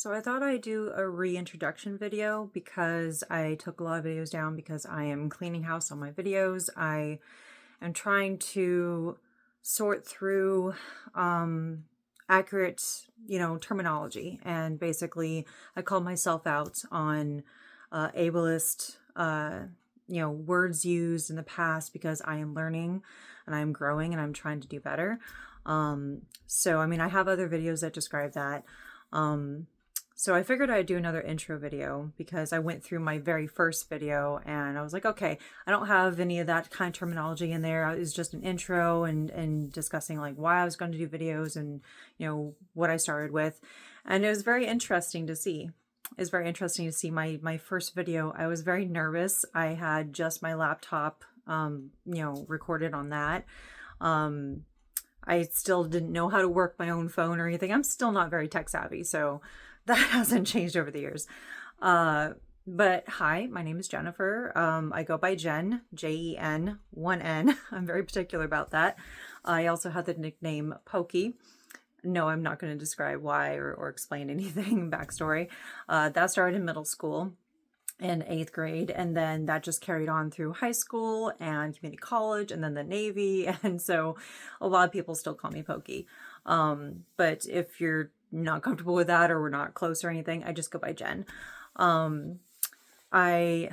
So I thought I'd do a reintroduction video because I took a lot of videos down because I am cleaning house on my videos. I am trying to sort through accurate, terminology. And basically I called myself out on ableist, words used in the past because I am learning and I'm growing and I'm trying to do better. I have other videos that describe that. So I figured I'd do another intro video because I went through my very first video and I was like, okay, I don't have any of that kind of terminology in there. It was just an intro and discussing like why I was going to do videos and, what I started with. And it was very interesting to see. It's very interesting to see my first video. I was very nervous. I had just my laptop, recorded on that. I still didn't know how to work my own phone or anything. I'm still not very tech savvy, so that hasn't changed over the years. But hi, my name is Jennifer. I go by Jen, Jen, one N. I'm very particular about that. I also have the nickname Pokey. No, I'm not going to describe why or explain anything backstory. That started in middle school in 8th grade, and then that just carried on through high school and community college and then the Navy. And so a lot of people still call me Pokey. But if you're not comfortable with that or we're not close or anything, I just go by Jen. I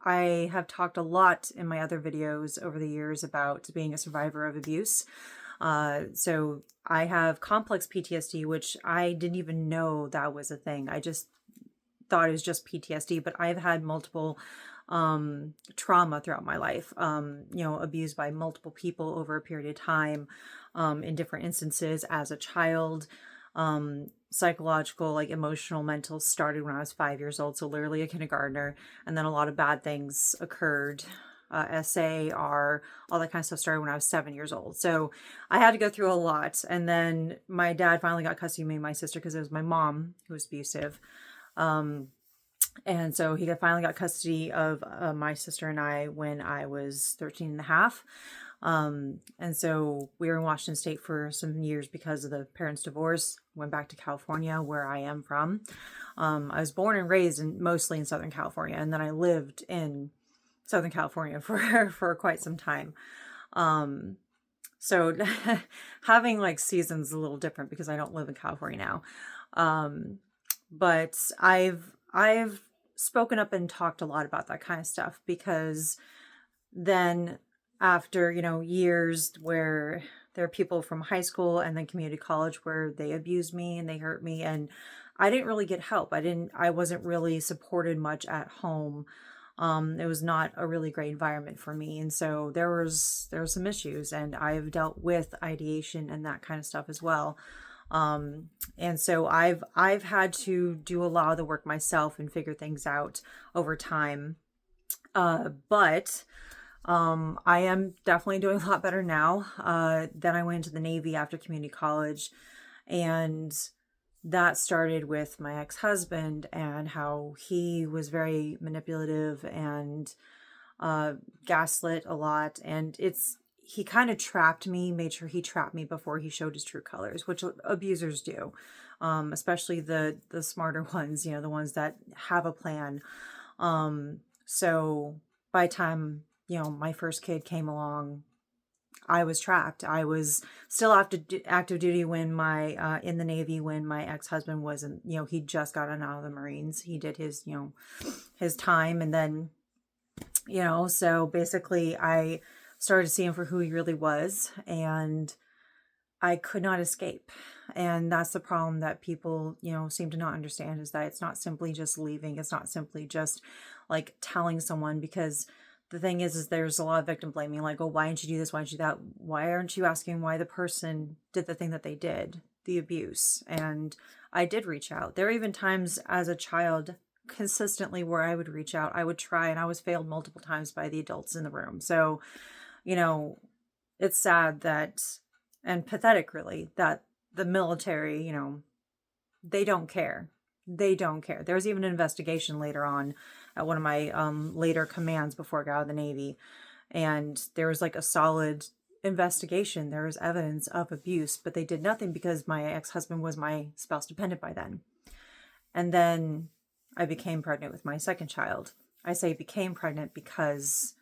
have talked a lot in my other videos over the years about being a survivor of abuse. So I have complex PTSD, which I didn't even know that was a thing. I just thought it was just PTSD, but I've had multiple trauma throughout my life, abused by multiple people over a period of time, in different instances as a child. Psychological, like emotional, mental started when I was 5 years old, so literally a kindergartner, and then a lot of bad things occurred. SAR, all that kind of stuff started when I was 7 years old. So I had to go through a lot. And then my dad finally got custody of me and my sister because it was my mom who was abusive. And so he finally got custody of my sister and I when I was 13 and a half. And so we were in Washington State for some years because of the parents' divorce. Went back to California, where I am from. I was born and raised mostly in Southern California, and then I lived in Southern California for quite some time. So having like seasons is a little different because I don't live in California now. But I've spoken up and talked a lot about that kind of stuff because then after, years where there are people from high school and then community college where they abused me and they hurt me, and I didn't really get help. I wasn't really supported much at home. It was not a really great environment for me. And so there were some issues, and I've dealt with ideation and that kind of stuff as well. And so I've had to do a lot of the work myself and figure things out over time. But I am definitely doing a lot better now. Then I went into the Navy after community college, and that started with my ex-husband and how he was very manipulative and gaslit a lot. And he kind of trapped me, made sure he trapped me before he showed his true colors, which abusers do, especially the smarter ones, the ones that have a plan. So by the time, my first kid came along, I was trapped. I was still active duty when in the Navy when my ex-husband wasn't, he just got out of the Marines. He did his, his time. And then, so basically I started to see him for who he really was, and I could not escape. And that's the problem that people, seem to not understand, is that it's not simply just leaving. It's not simply just like telling someone, because the thing is there's a lot of victim blaming, like, oh, why didn't you do this? Why didn't you do that? Why aren't you asking why the person did the thing that they did, the abuse? And I did reach out. There were even times as a child consistently where I would reach out, I would try, and I was failed multiple times by the adults in the room. So, it's sad that, and pathetic really, that the military, they don't care. They don't care. There was even an investigation later on at one of my later commands before I got out of the Navy. And there was like a solid investigation. There was evidence of abuse, but they did nothing because my ex-husband was my spouse dependent by then. And then I became pregnant with my second child. I say became pregnant because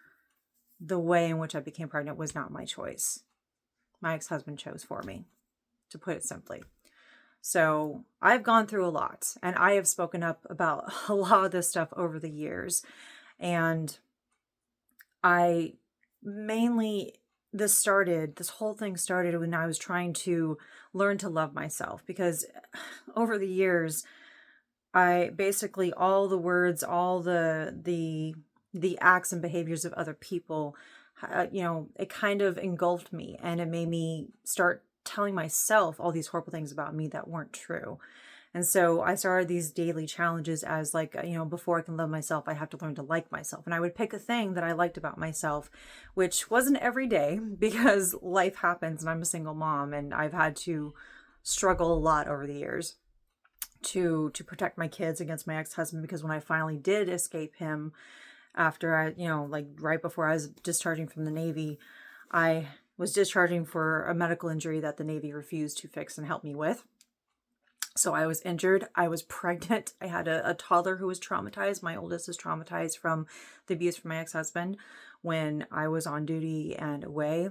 the way in which I became pregnant was not my choice. My ex-husband chose for me, to put it simply. So I've gone through a lot, and I have spoken up about a lot of this stuff over the years. And I mainly, this whole thing started when I was trying to learn to love myself, because over the years, I basically, all the words, all the acts and behaviors of other people, it kind of engulfed me, and it made me start telling myself all these horrible things about me that weren't true. And so I started these daily challenges as like, before I can love myself, I have to learn to like myself. And I would pick a thing that I liked about myself, which wasn't every day because life happens and I'm a single mom and I've had to struggle a lot over the years to protect my kids against my ex-husband, because when I finally did escape him after right before I was discharging from the Navy, I was discharging for a medical injury that the Navy refused to fix and help me with. So I was injured. I was pregnant. I had a toddler who was traumatized. My oldest is traumatized from the abuse from my ex-husband when I was on duty and away.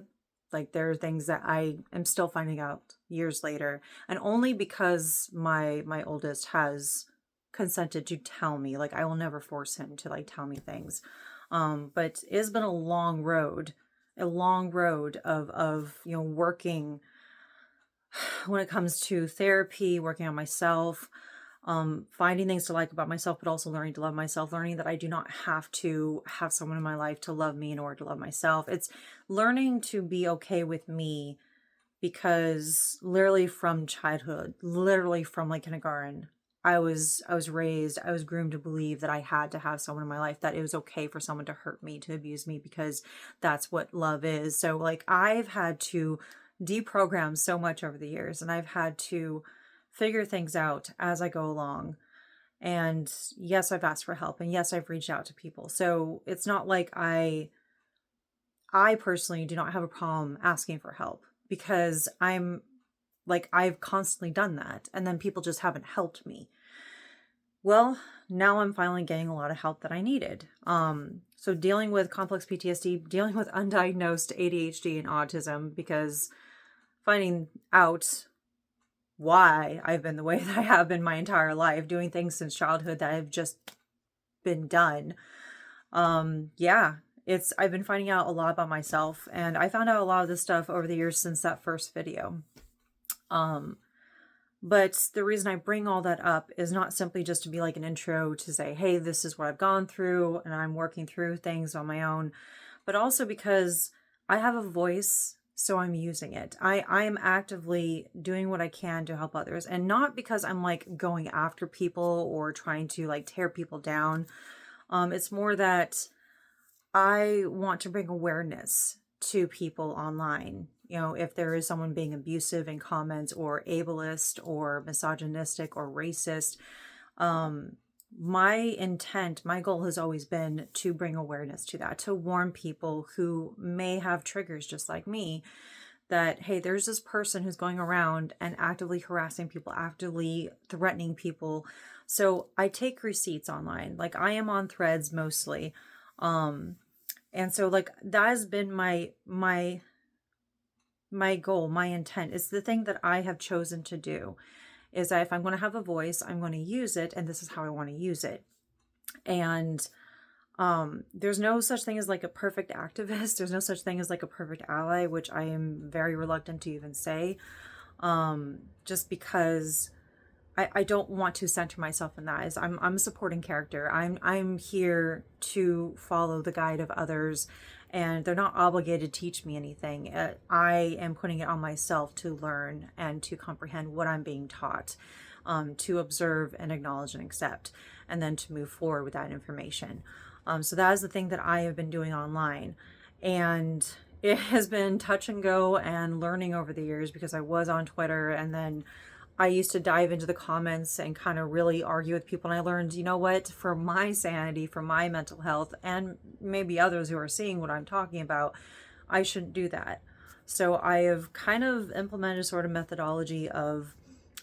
Like, there are things that I am still finding out years later. And only because my oldest has consented to tell me. Like, I will never force him to tell me things. But it has been a long road of working when it comes to therapy, working on myself, finding things to like about myself, but also learning to love myself, learning that I do not have to have someone in my life to love me in order to love myself. It's learning to be okay with me, because literally from childhood, literally from kindergarten, I was groomed to believe that I had to have someone in my life, that it was okay for someone to hurt me, to abuse me, because that's what love is. So I've had to deprogram so much over the years, and I've had to figure things out as I go along. And yes, I've asked for help, and yes, I've reached out to people. So it's not like I personally do not have a problem asking for help, because I've constantly done that, and then people just haven't helped me. Well, now I'm finally getting a lot of help that I needed. So dealing with complex PTSD, dealing with undiagnosed ADHD and autism, because finding out why I've been the way that I have been my entire life, doing things since childhood that have just been done. I've been finding out a lot about myself, and I found out a lot of this stuff over the years since that first video. But the reason I bring all that up is not simply just to be like an intro to say, hey, this is what I've gone through and I'm working through things on my own, but also because I have a voice, so I'm using it. I am actively doing what I can to help others, and not because I'm going after people or trying to tear people down. It's more that I want to bring awareness to people online. If there is someone being abusive in comments, or ableist, or misogynistic, or racist, my goal has always been to bring awareness to that, to warn people who may have triggers just like me, that, hey, there's this person who's going around and actively harassing people, actively threatening people. So I take receipts online. I am on Threads mostly. And so that has been my goal, my intent. It's the thing that I have chosen to do, is that if I'm going to have a voice, I'm going to use it, and this is how I want to use it. And there's no such thing as a perfect activist. There's no such thing as a perfect ally, which I am very reluctant to even say, just because I don't want to center myself in that. I'm a supporting character. I'm here to follow the guide of others, and they're not obligated to teach me anything. I am putting it on myself to learn and to comprehend what I'm being taught, to observe and acknowledge and accept, and then to move forward with that information. So that is the thing that I have been doing online, and it has been touch and go and learning over the years, because I was on Twitter, and then I used to dive into the comments and kind of really argue with people. And I learned, you know what, for my sanity, for my mental health, and maybe others who are seeing what I'm talking about, I shouldn't do that. So I have kind of implemented a sort of methodology of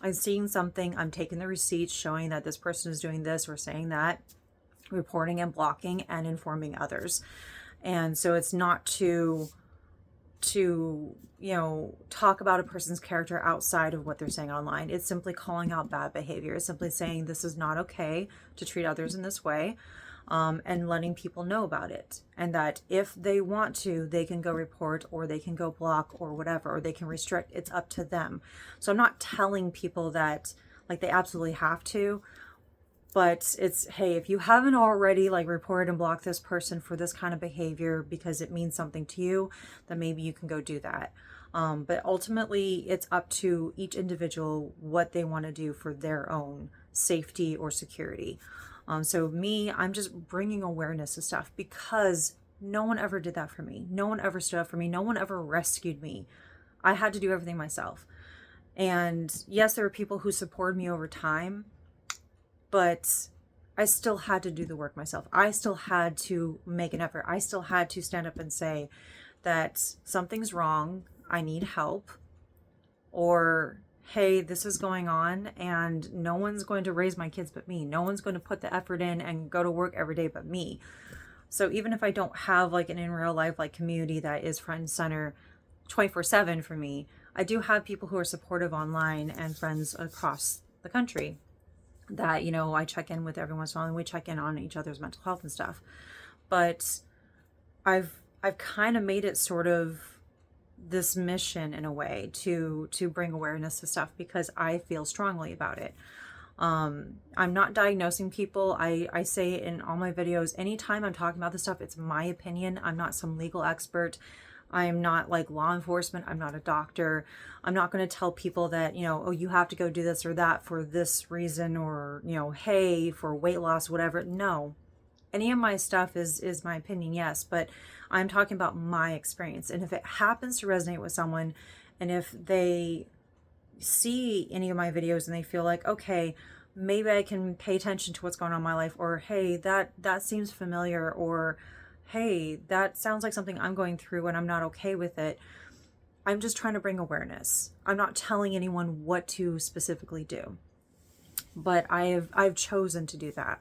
I'm seeing something, I'm taking the receipts showing that this person is doing this or saying that, reporting and blocking and informing others. And so it's not to talk about a person's character outside of what they're saying online. It's simply calling out bad behavior. It's simply saying this is not okay to treat others in this way, and letting people know about it. And that if they want to, they can go report, or they can go block, or whatever, or they can restrict. It's up to them. So I'm not telling people that like they absolutely have to, but it's, hey, if you haven't already like reported and blocked this person for this kind of behavior because it means something to you, then maybe you can go do that. But ultimately, it's up to each individual what they want to do for their own safety or security. So me, I'm just bringing awareness to stuff because no one ever did that for me. No one ever stood up for me. No one ever rescued me. I had to do everything myself. And yes, there were people who supported me over time, but I still had to do the work myself. I still had to make an effort. I still had to stand up and say that something's wrong, I need help, or hey, this is going on and no one's going to raise my kids but me. No one's going to put the effort in and go to work every day but me. So even if I don't have like an in real life like community that is front and center 24/7 for me, I do have people who are supportive online and friends across the country that, I check in with every once in a while, and we check in on each other's mental health and stuff. But I've kind of made it sort of this mission in a way to bring awareness to stuff because I feel strongly about it. I'm not diagnosing people. I say in all my videos, anytime I'm talking about this stuff, it's my opinion. I'm not some legal expert. I'm not like law enforcement. I'm not a doctor. I'm not going to tell people that, oh, you have to go do this or that for this reason, or, hey, for weight loss, whatever. No, any of my stuff is my opinion, yes, but I'm talking about my experience. And if it happens to resonate with someone, and if they see any of my videos and they feel like, okay, maybe I can pay attention to what's going on in my life, or hey, that seems familiar, or hey, that sounds like something I'm going through and I'm not okay with it. I'm just trying to bring awareness. I'm not telling anyone what to specifically do, but I've chosen to do that.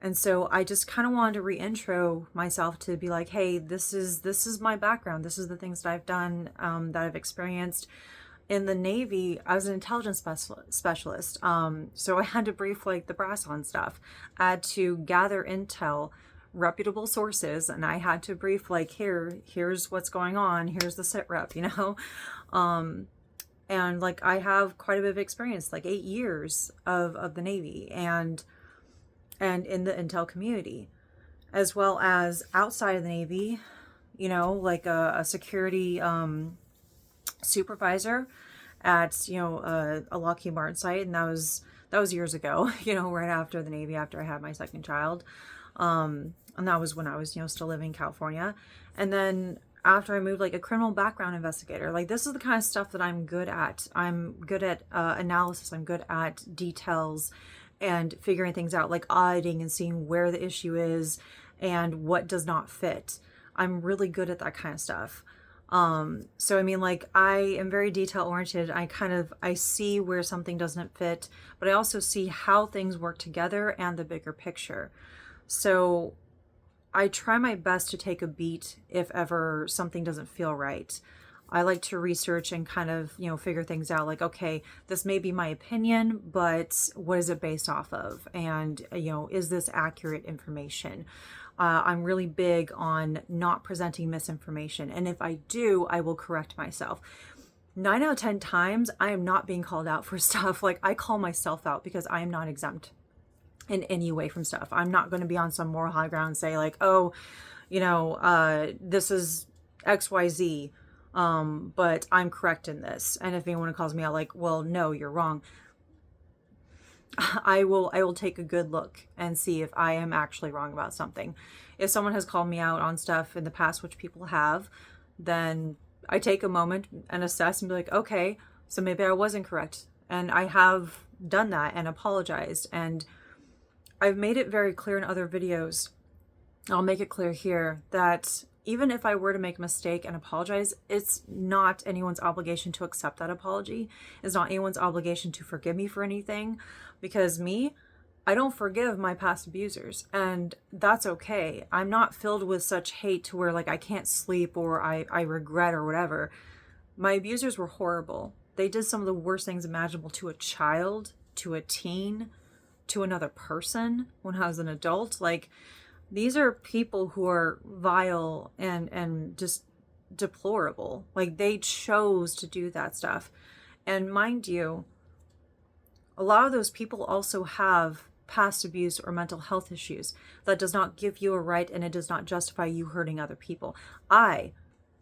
And so I just kind of wanted to reintro myself to be like, hey, this is my background. This is the things that I've done, that I've experienced. In the Navy, I was an intelligence specialist. So I had to brief like the brass on stuff. I had to gather intel, reputable sources, and I had to brief like, here's what's going on. Here's the sit rep, and like I have quite a bit of experience, like 8 years of the Navy and in the intel community, as well as outside of the Navy, like a security supervisor at a Lockheed Martin site, and that was years ago, right after the Navy, after I had my second child, and that was when I was still living in California. And then after I moved, like a criminal background investigator. Like this is the kind of stuff that I'm good at. I'm good at analysis. I'm good at details and figuring things out, like auditing and seeing where the issue is and what does not fit. I'm really good at that kind of stuff. So I mean, like I am very detail oriented. I see where something doesn't fit, but I also see how things work together and the bigger picture. So I try my best to take a beat if ever something doesn't feel right. I like to research and kind of, figure things out, like, okay, this may be my opinion, but what is it based off of? And, is this accurate information? I'm really big on not presenting misinformation. And if I do, I will correct myself. 9 out of 10 times, I am not being called out for stuff. Like I call myself out because I am not exempt in any way from stuff. I'm not going to be on some moral high ground and say like, oh, this is XYZ, but I'm correct in this. And if anyone calls me out like, well, no, you're wrong, I will take a good look and see if I am actually wrong about something. If someone has called me out on stuff in the past, which people have, then I take a moment and assess and be like, okay, so maybe I wasn't correct. And I have done that and apologized. And I've made it very clear in other videos, I'll make it clear here, that even if I were to make a mistake and apologize, it's not anyone's obligation to accept that apology. It's not anyone's obligation to forgive me for anything, because I don't forgive my past abusers, and that's okay. I'm not filled with such hate to where like I can't sleep or I regret or whatever. My abusers were horrible. They did some of the worst things imaginable to a child, to a teen, to another person when I was an adult. Like, these are people who are vile and just deplorable. Like, they chose to do that stuff. And mind you, a lot of those people also have past abuse or mental health issues. That does not give you a right, and it does not justify you hurting other people. I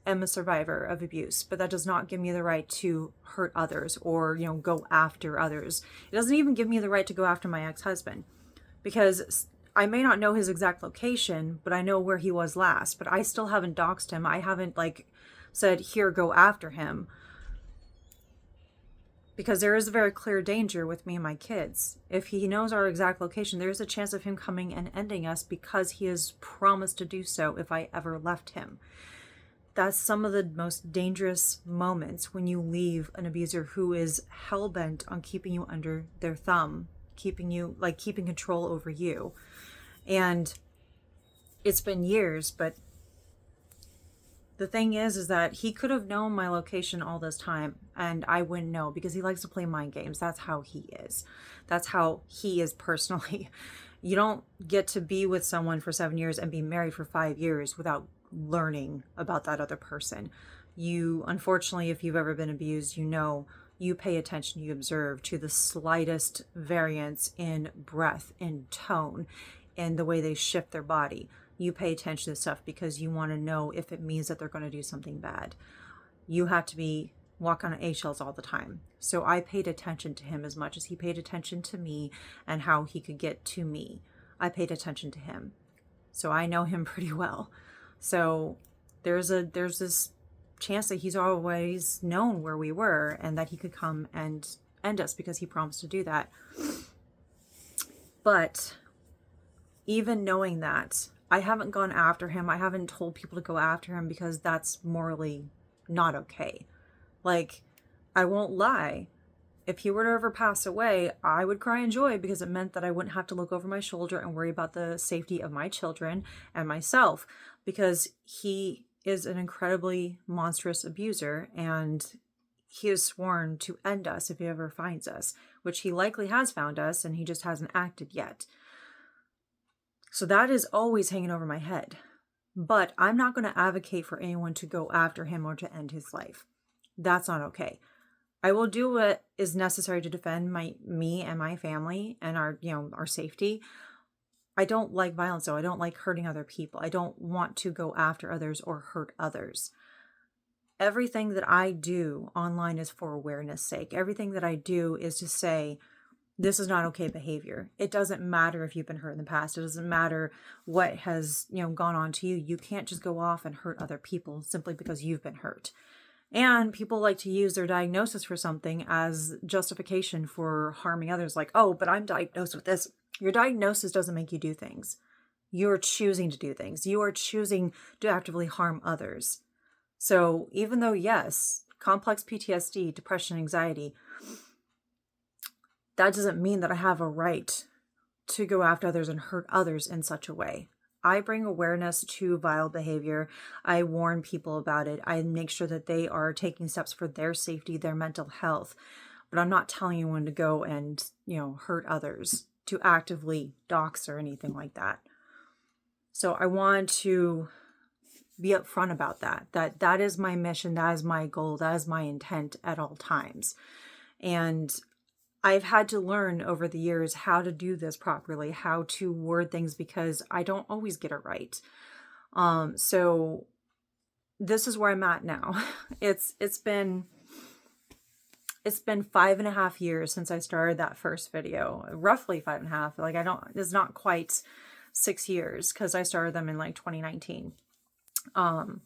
am a survivor of abuse, but that does not give me the right to hurt others or, go after others. It doesn't even give me the right to go after my ex-husband, because I may not know his exact location, but I know where he was last. But I still haven't doxed him. I haven't said, here, go after him. Because there is a very clear danger with me and my kids. If he knows our exact location, there's a chance of him coming and ending us, because he has promised to do so if I ever left him. That's some of the most dangerous moments, when you leave an abuser who is hell-bent on keeping you under their thumb, keeping control over you. And it's been years, but the thing is that he could have known my location all this time, and I wouldn't know, because he likes to play mind games. That's how he is. That's how he is personally. You don't get to be with someone for 7 years and be married for 5 years without learning about that other person. You, unfortunately, if you've ever been abused, you pay attention, you observe to the slightest variance in breath, in tone, in the way they shift their body. You pay attention to stuff because you want to know if it means that they're going to do something bad. You have to walk on eggshells all the time. So I paid attention to him as much as he paid attention to me and how he could get to me. I paid attention to him. So I know him pretty well. So there's this chance that he's always known where we were and that he could come and end us, because he promised to do that. But even knowing that, I haven't gone after him. I haven't told people to go after him, because that's morally not okay. Like, I won't lie. If he were to ever pass away, I would cry in joy, because it meant that I wouldn't have to look over my shoulder and worry about the safety of my children and myself, because he is an incredibly monstrous abuser, and he has sworn to end us if he ever finds us, which he likely has found us, and he just hasn't acted yet. So that is always hanging over my head. But I'm not going to advocate for anyone to go after him or to end his life. That's not okay. I will do what is necessary to defend me and my family and our safety. I don't like violence, though. I don't like hurting other people. I don't want to go after others or hurt others. Everything that I do online is for awareness sake. Everything that I do is to say, this is not okay behavior. It doesn't matter if you've been hurt in the past. It doesn't matter what has, gone on to you. You can't just go off and hurt other people simply because you've been hurt. And people like to use their diagnosis for something as justification for harming others. Like, oh, but I'm diagnosed with this. Your diagnosis doesn't make you do things. You're choosing to do things. You are choosing to actively harm others. So even though, yes, complex PTSD, depression, anxiety, that doesn't mean that I have a right to go after others and hurt others in such a way. I bring awareness to vile behavior. I warn people about it. I make sure that they are taking steps for their safety, their mental health. But I'm not telling anyone to go and, hurt others, to actively dox or anything like that. So I want to be upfront about that is my mission, that is my goal, that is my intent at all times. And I've had to learn over the years how to do this properly, how to word things, because I don't always get it right. So this is where I'm at now. It's been 5.5 years since I started that first video, roughly 5.5. It's not quite 6 years, because I started them in 2019. It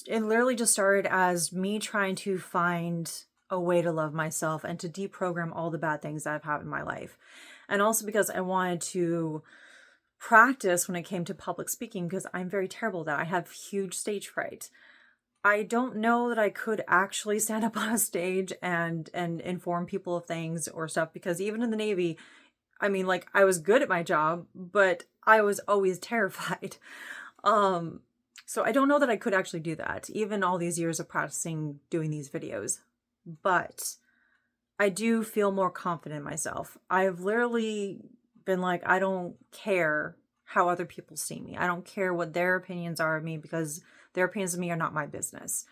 literally just started as me trying to find a way to love myself and to deprogram all the bad things that I've had in my life. And also because I wanted to practice when it came to public speaking because I'm very terrible at that. I have huge stage fright. I don't know that I could actually stand up on a stage and inform people of things or stuff, because even in the Navy, I mean, like, I was good at my job, but I was always terrified. So I don't know that I could actually do that, even all these years of practicing doing these videos. But I do feel more confident in myself. I've literally been like, I don't care how other people see me. I don't care what their opinions are of me, because their opinions of me are not my business.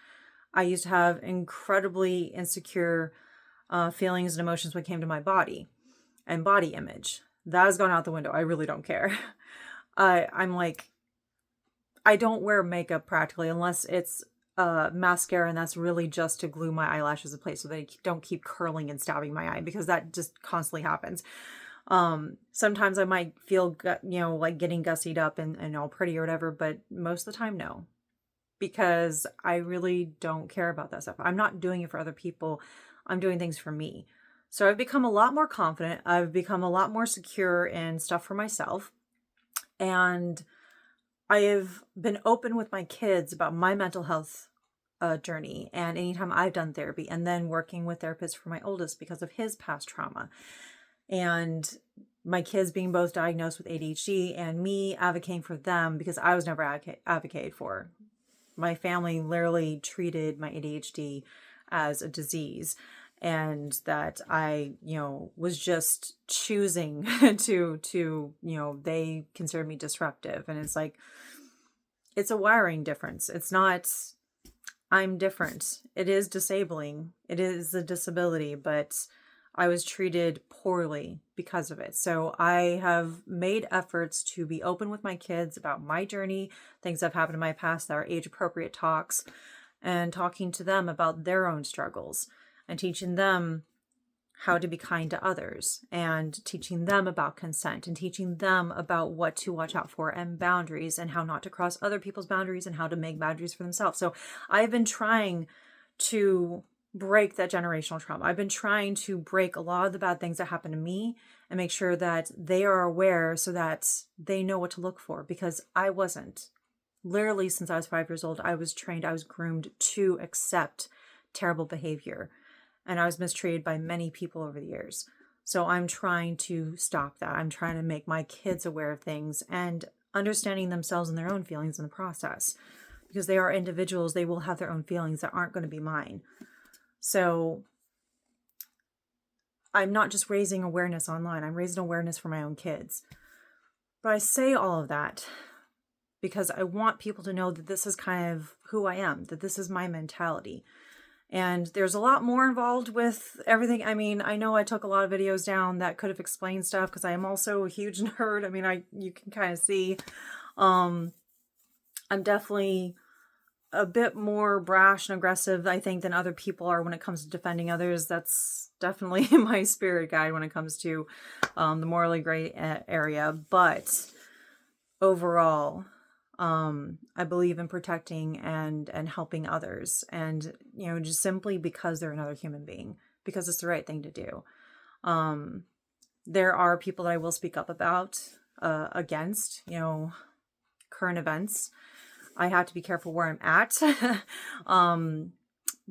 I used to have incredibly insecure feelings and emotions when it came to my body and body image. That has gone out the window. I really don't care. I'm like, I don't wear makeup practically unless it's mascara, and that's really just to glue my eyelashes in place so they don't keep curling and stabbing my eye, because that just constantly happens. Sometimes I might feel, like getting gussied up and all pretty or whatever, but most of the time, no, because I really don't care about that stuff. I'm not doing it for other people. I'm doing things for me. So I've become a lot more confident. I've become a lot more secure in stuff for myself. And I have been open with my kids about my mental health journey, and anytime I've done therapy, and then working with therapists for my oldest because of his past trauma. And my kids being both diagnosed with ADHD, and me advocating for them because I was never advocated for. My family literally treated my ADHD as a disease, and that I, was just choosing to, they considered me disruptive. And it's like, it's a wiring difference. It's not, I'm different. It is disabling. It is a disability, but I was treated poorly because of it. So I have made efforts to be open with my kids about my journey, things that have happened in my past that are age appropriate talks, and talking to them about their own struggles, and teaching them how to be kind to others, and teaching them about consent, and teaching them about what to watch out for and boundaries, and how not to cross other people's boundaries, and how to make boundaries for themselves. So I've been trying to break that generational trauma. I've been trying to break a lot of the bad things that happened to me and make sure that they are aware so that they know what to look for, because I wasn't. Literally, since I was 5 years old, I was trained, I was groomed to accept terrible behavior. And I was mistreated by many people over the years. So I'm trying to stop that. I'm trying to make my kids aware of things and understanding themselves and their own feelings in the process. Because they are individuals, they will have their own feelings that aren't going to be mine. So I'm not just raising awareness online, I'm raising awareness for my own kids. But I say all of that because I want people to know that this is kind of who I am, that this is my mentality. And there's a lot more involved with everything. I mean, I know I took a lot of videos down that could have explained stuff because I am also a huge nerd. I mean, you can kind of see, I'm definitely a bit more brash and aggressive, I think, than other people are when it comes to defending others. That's definitely my spirit guide when it comes to the morally gray area. But overall, I believe in protecting and helping others, and just simply because they're another human being, because it's the right thing to do. There are people that I will speak up about against current events. I have to be careful where I'm at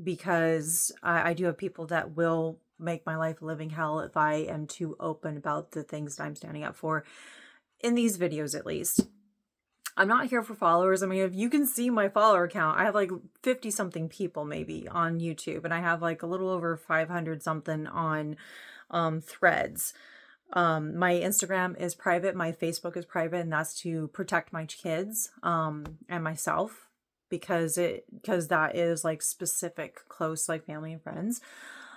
because I do have people that will make my life a living hell if I am too open about the things that I'm standing up for, in these videos at least. I'm not here for followers. I mean, if you can see my follower count, I have like 50 something people maybe on YouTube, and I have like a little over 500 something on Threads. My Instagram is private, my Facebook is private, and that's to protect my kids and myself, because that is like specific, close, like family and friends.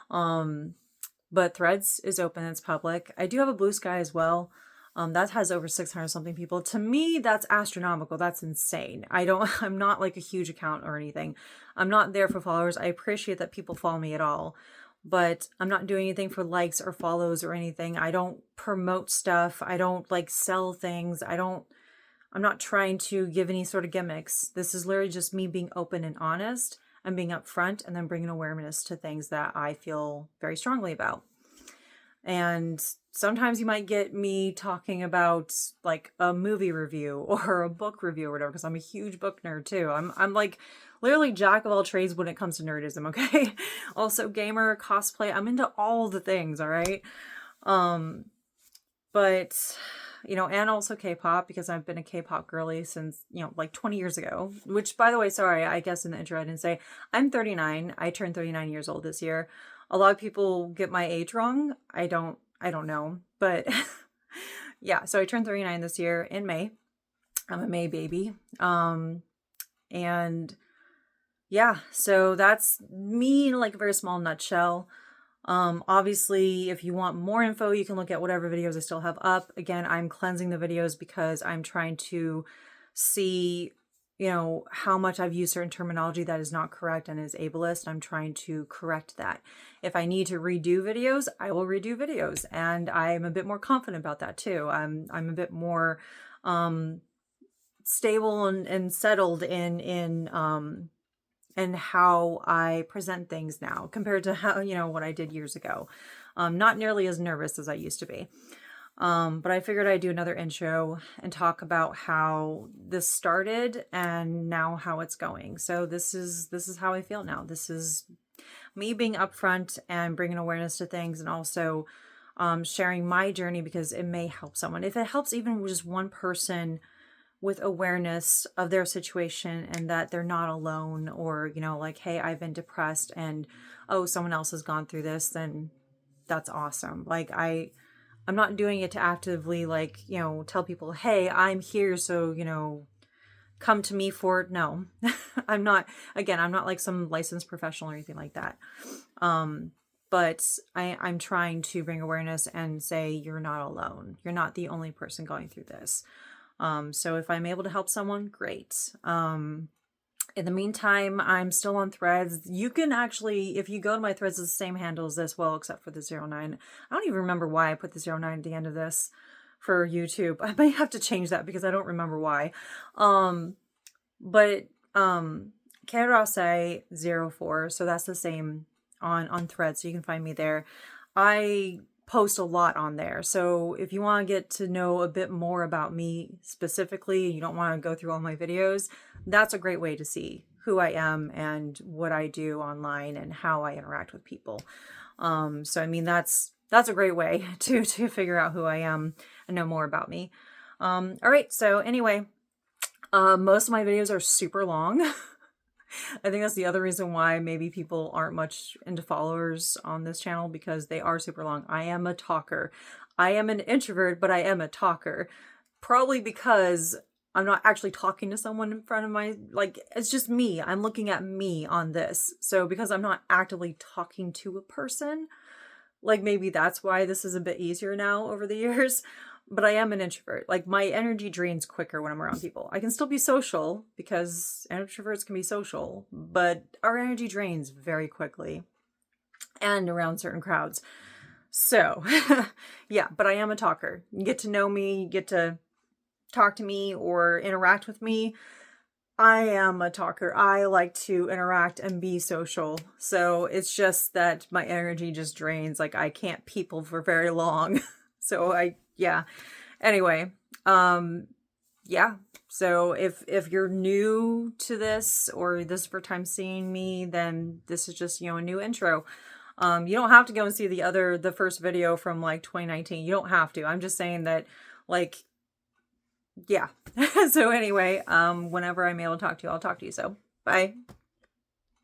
But Threads is open, it's public. I do have a Blue Sky as well. That has over 600 something people. To me, that's astronomical. That's insane. I'm not like a huge account or anything. I'm not there for followers. I appreciate that people follow me at all, but I'm not doing anything for likes or follows or anything. I don't promote stuff. I don't like sell things. I'm not trying to give any sort of gimmicks. This is literally just me being open and honest and being upfront, and then bringing awareness to things that I feel very strongly about. And sometimes you might get me talking about like a movie review or a book review or whatever, because I'm a huge book nerd too. I'm like literally jack of all trades when it comes to nerdism, okay? Also gamer, cosplay, I'm into all the things, all right? But you know, and also K-pop, because I've been a K-pop girly since, you know, like 20 years ago, which, by the way, sorry, I guess in the intro I didn't say, I'm 39. I turned 39 years old this year. A lot of people get my age wrong. I don't know, but yeah, so I turned 39 this year in May. I'm a May baby. And yeah, so that's me in like a very small nutshell. Obviously, if you want more info, you can look at whatever videos I still have up. Again, I'm cleansing the videos because I'm trying to see, you know, how much I've used certain terminology that is not correct and is ableist. I'm trying to correct that. If I need to redo videos, I will redo videos, and I'm a bit more confident about that too. I'm a bit more stable and settled in and how I present things now compared to how, you know, what I did years ago. Not nearly as nervous as I used to be. But I figured I'd do another intro and talk about how this started and now how it's going. So this is how I feel now. This is me being upfront and bringing awareness to things, and also sharing my journey because it may help someone. If it helps even just one person with awareness of their situation and that they're not alone, or, you know, like, hey, I've been depressed and, oh, someone else has gone through this, then that's awesome. Like, I'm not doing it to actively, like, you know, tell people, hey, I'm here, so, you know, come to me for it. No, I'm not like some licensed professional or anything like that. But I'm trying to bring awareness and say, you're not alone. You're not the only person going through this. So if I'm able to help someone, great. In the meantime, I'm still on Threads. You can actually, if you go to my Threads, it's the same handle as this, well, except for the 09. I don't even remember why I put the 09 at the end of this for YouTube. I may have to change that because I don't remember why. But Kerase04, so that's the same on Threads, so you can find me there. I post a lot on there. So if you want to get to know a bit more about me specifically, you don't want to go through all my videos, that's a great way to see who I am and what I do online and how I interact with people. So I mean, that's a great way to figure out who I am and know more about me. All right. So anyway, most of my videos are super long. I think that's the other reason why maybe people aren't much into followers on this channel, because they are super long. I am a talker. I am an introvert, but I am a talker. Probably because I'm not actually talking to someone in front of my, like, it's just me. I'm looking at me on this. So because I'm not actively talking to a person, like, maybe that's why this is a bit easier now over the years. But I am an introvert. Like, my energy drains quicker when I'm around people. I can still be social because introverts can be social, but our energy drains very quickly and around certain crowds. So yeah, but I am a talker. You get to know me, you get to talk to me or interact with me. I am a talker. I like to interact and be social. So it's just that my energy just drains. Like, I can't people for very long. So yeah. Anyway, yeah. So if you're new to this, or this is your first time seeing me, then this is just, you know, a new intro. You don't have to go and see the first video from like 2019. You don't have to. I'm just saying that, like, yeah. So anyway, whenever I'm able to talk to you, I'll talk to you. So bye.